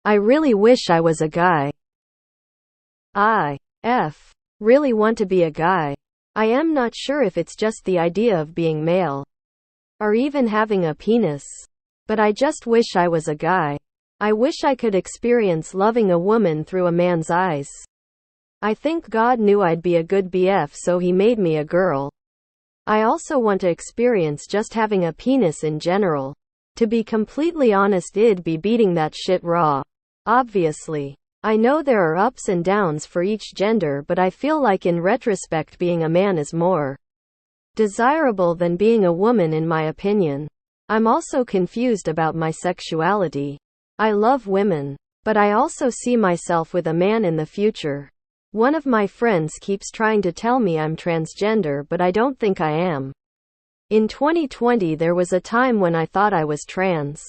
I really wish I was a guy. I really want to be a guy. I am not sure if it's just the idea of being male, or even having a penis. But I just wish I was a guy. I wish I could experience loving a woman through a man's eyes. I think God knew I'd be a good BF, so he made me a girl. I also want to experience just having a penis in general. To be completely honest, it'd be beating that shit raw. Obviously. I know there are ups and downs for each gender, but I feel like in retrospect being a man is more desirable than being a woman in my opinion. I'm also confused about my sexuality. I love women, but I also see myself with a man in the future. One of my friends keeps trying to tell me I'm transgender, but I don't think I am. In 2020 there was a time when I thought I was trans.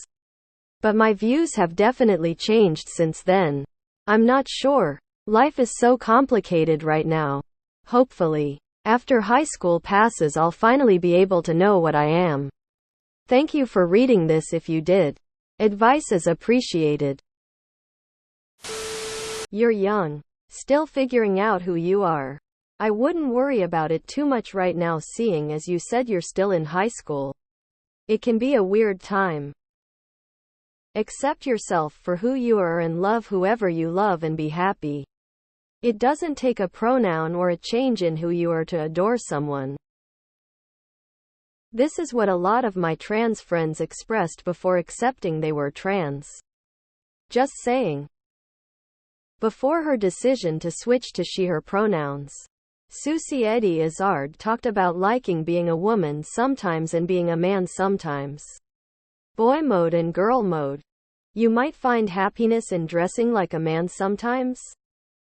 But my views have definitely changed since then. I'm not sure. Life is so complicated right now. Hopefully, after high school passes, I'll finally be able to know what I am. Thank you for reading this if you did. Advice is appreciated. You're young. Still figuring out who you are. I wouldn't worry about it too much right now, seeing as you said you're still in high school. It can be a weird time. Accept yourself for who you are and love whoever you love and be happy. It doesn't take a pronoun or a change in who you are to adore someone. This is what a lot of my trans friends expressed before accepting they were trans. Just saying. Before her decision to switch to she/her pronouns. Susie Eddie Izzard talked about liking being a woman sometimes and being a man sometimes. Boy mode and girl mode. You might find happiness in dressing like a man sometimes?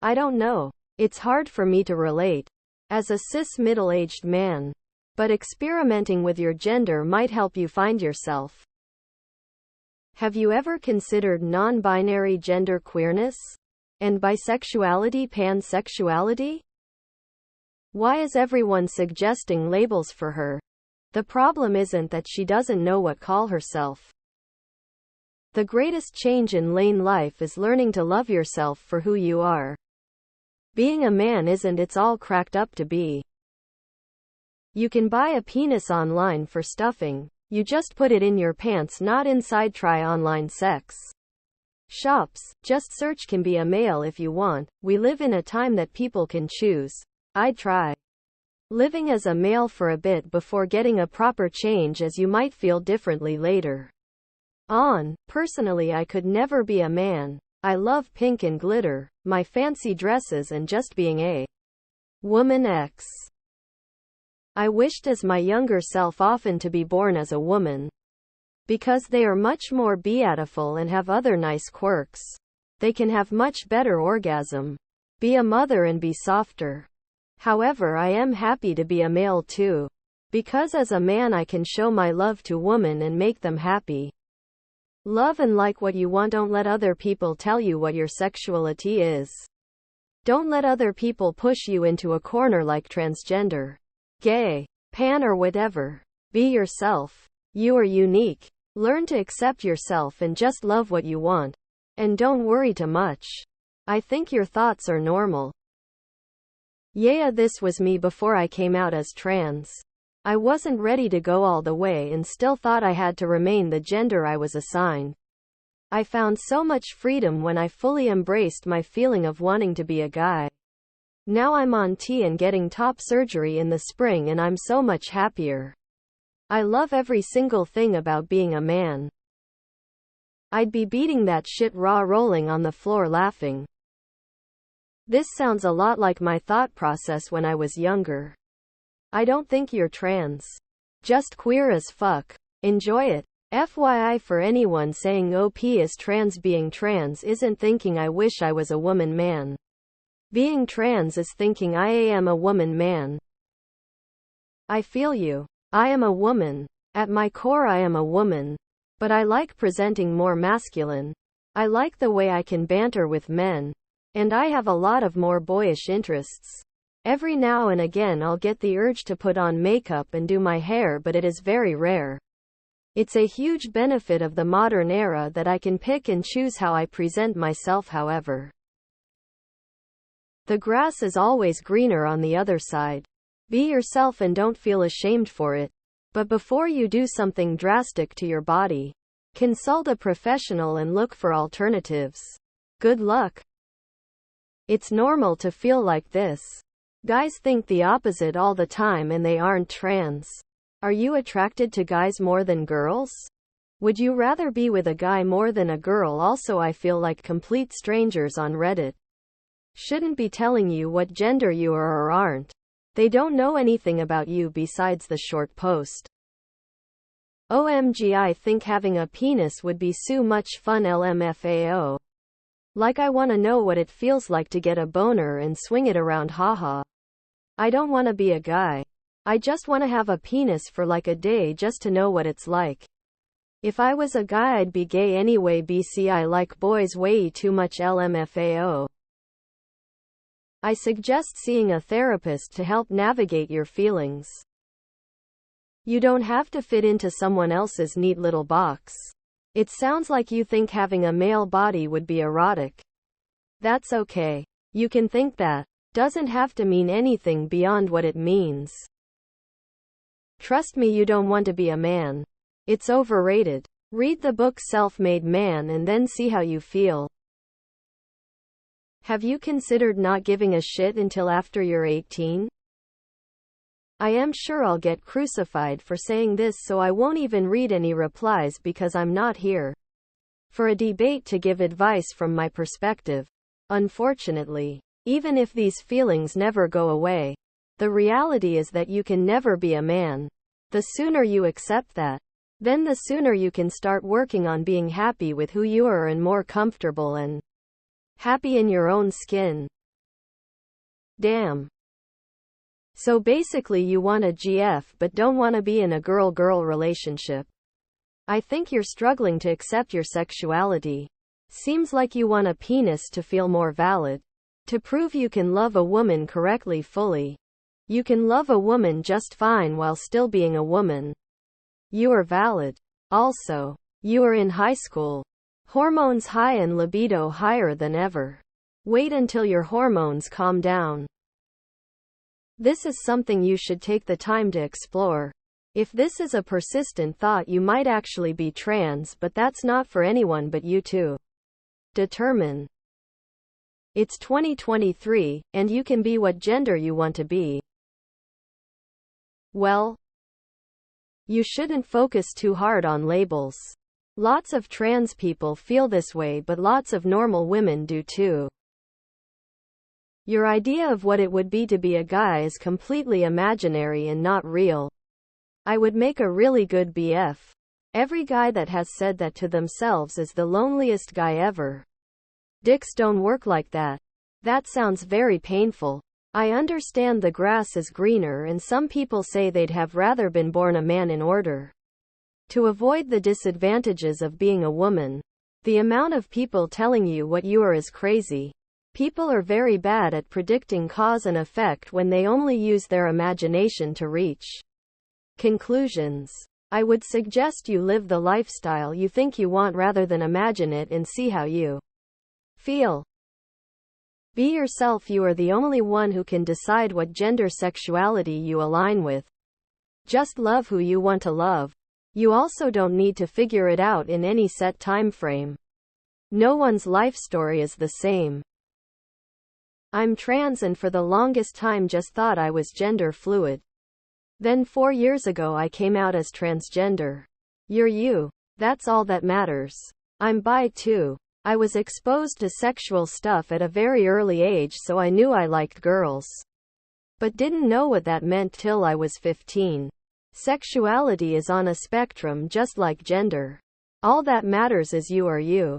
I don't know. It's hard for me to relate, as a cis middle-aged man. But experimenting with your gender might help you find yourself. Have you ever considered non-binary gender queerness? And bisexuality, pansexuality? Why is everyone suggesting labels for her? The problem isn't that she doesn't know what call herself. The greatest change in lane life is learning to love yourself for who you are. Being a man isn't it's all cracked up to be. You can buy a penis online for stuffing. You just put it in your pants, not inside. Try online sex shops. Just search "can be a male if you want." We live in a time that people can choose. I'd try living as a male for a bit before getting a proper change, as you might feel differently later on. Personally, I could never be a man. I love pink and glitter, my fancy dresses, and just being a woman. I wished as my younger self often to be born as a woman, because they are much more beautiful and have other nice quirks. They can have much better orgasm, be a mother, and be softer. However, I am happy to be a male too, because as a man I can show my love to women and make them happy. Love and like what you want. Don't let other people tell you what your sexuality is. Don't let other people push you into a corner like transgender, gay, pan, or whatever. Be yourself. You are unique. Learn to accept yourself and just love what you want. And don't worry too much. I think your thoughts are normal. Yeah, this was me before I came out as trans. I wasn't ready to go all the way and still thought I had to remain the gender I was assigned. I found so much freedom when I fully embraced my feeling of wanting to be a guy. Now I'm on T and getting top surgery in the spring, and I'm so much happier. I love every single thing about being a man. I'd be beating that shit raw, rolling on the floor laughing. This sounds a lot like my thought process when I was younger. I don't think you're trans. Just queer as fuck. Enjoy it. FYI, for anyone saying OP is trans, being trans isn't thinking I wish I was a woman man. Being trans is thinking I am a woman man. I feel you. I am a woman. At my core I am a woman. But I like presenting more masculine. I like the way I can banter with men. And I have a lot of more boyish interests. Every now and again I'll get the urge to put on makeup and do my hair, but it is very rare. It's a huge benefit of the modern era that I can pick and choose how I present myself. However, the grass is always greener on the other side. Be yourself and don't feel ashamed for it. But before you do something drastic to your body, consult a professional and look for alternatives. Good luck. It's normal to feel like this. Guys think the opposite all the time and they aren't trans. Are you attracted to guys more than girls? Would you rather be with a guy more than a girl? Also, I feel like complete strangers on Reddit shouldn't be telling you what gender you are or aren't. They don't know anything about you besides the short post. OMG, I think having a penis would be so much fun. LMFAO. Like, I wanna know what it feels like to get a boner and swing it around. Haha. I don't wanna be a guy. I just wanna have a penis for like a day just to know what it's like. If I was a guy, I'd be gay anyway. BC, I like boys way too much. LMFAO. I suggest seeing a therapist to help navigate your feelings. You don't have to fit into someone else's neat little box. It sounds like you think having a male body would be erotic. That's okay. You can think that. Doesn't have to mean anything beyond what it means. Trust me, you don't want to be a man. It's overrated. Read the book Self-Made Man and then see how you feel. Have you considered not giving a shit until after you're 18? I am sure I'll get crucified for saying this, so I won't even read any replies because I'm not here for a debate to give advice from my perspective. Unfortunately, even if these feelings never go away, the reality is that you can never be a man. The sooner you accept that, then the sooner you can start working on being happy with who you are and more comfortable and happy in your own skin. Damn. So basically you want a GF but don't want to be in a girl-girl relationship. I think you're struggling to accept your sexuality. Seems like you want a penis to feel more valid. To prove you can love a woman correctly fully. You can love a woman just fine while still being a woman. You are valid. Also, you are in high school. Hormones high and libido higher than ever. Wait until your hormones calm down. This is something you should take the time to explore. If this is a persistent thought, you might actually be trans, but that's not for anyone but you to determine. It's 2023, and you can be what gender you want to be. Well, you shouldn't focus too hard on labels. Lots of trans people feel this way, but lots of normal women do too. Your idea of what it would be to be a guy is completely imaginary and not real. I would make a really good BF. Every guy that has said that to themselves is the loneliest guy ever. Dicks don't work like that. That sounds very painful. I understand the grass is greener, and some people say they'd have rather been born a man in order to avoid the disadvantages of being a woman. The amount of people telling you what you are is crazy. People are very bad at predicting cause and effect when they only use their imagination to reach conclusions. I would suggest you live the lifestyle you think you want rather than imagine it and see how you feel. Be yourself. You are the only one who can decide what gender sexuality you align with. Just love who you want to love. You also don't need to figure it out in any set time frame. No one's life story is the same. I'm trans and for the longest time just thought I was gender fluid. Then 4 years ago I came out as transgender. You're you. That's all that matters. I'm bi too. I was exposed to sexual stuff at a very early age, so I knew I liked girls. But didn't know what that meant till I was 15. Sexuality is on a spectrum just like gender. All that matters is you are you.